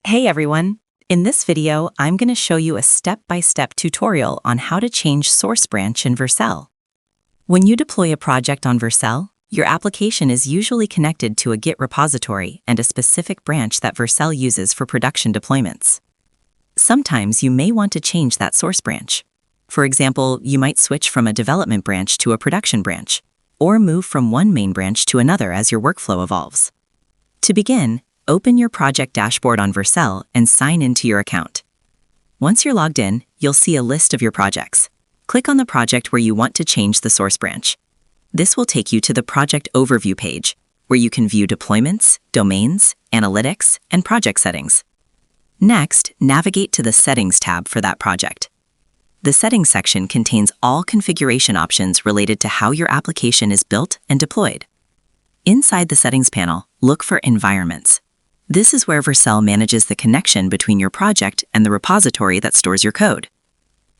Hey everyone! In this video, I'm going to show you a step-by-step tutorial on how to change Source Branch in Vercel. When you deploy a project on Vercel, your application is usually connected to a Git repository and a specific branch that Vercel uses for production deployments. Sometimes you may want to change that source branch. For example, you might switch from a development branch to a production branch, or move from one main branch to another as your workflow evolves. To begin, open your project dashboard on Vercel and sign into your account. Once you're logged in, you'll see a list of your projects. Click on the project where you want to change the source branch. This will take you to the project overview page, where you can view deployments, domains, analytics, and project settings. Next, navigate to the Settings tab for that project. The Settings section contains all configuration options related to how your application is built and deployed. Inside the Settings panel, look for Environments. This is where Vercel manages the connection between your project and the repository that stores your code.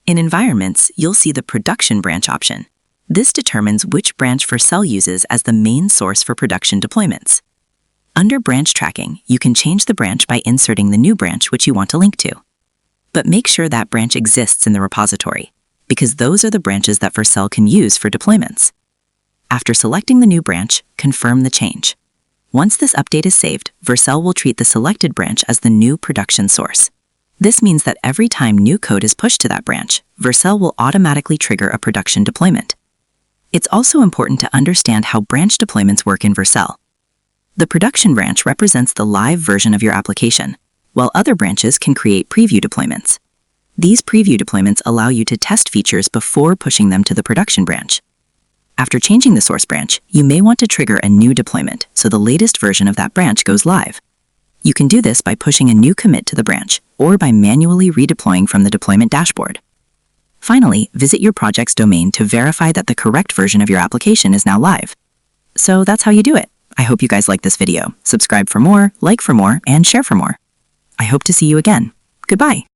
In Environments, you'll see the Production Branch option. This determines which branch Vercel uses as the main source for production deployments. Under Branch Tracking, you can change the branch by inserting the new branch which you want to link to. But make sure that branch exists in the repository, because those are the branches that Vercel can use for deployments. After selecting the new branch, confirm the change. Once this update is saved, Vercel will treat the selected branch as the new production source. This means that every time new code is pushed to that branch, Vercel will automatically trigger a production deployment. It's also important to understand how branch deployments work in Vercel. The production branch represents the live version of your application, while other branches can create preview deployments. These preview deployments allow you to test features before pushing them to the production branch. After changing the source branch, you may want to trigger a new deployment so the latest version of that branch goes live. You can do this by pushing a new commit to the branch or by manually redeploying from the deployment dashboard. Finally, visit your project's domain to verify that the correct version of your application is now live. So that's how you do it. I hope you guys like this video. Subscribe for more, like for more, and share for more. I hope to see you again. Goodbye.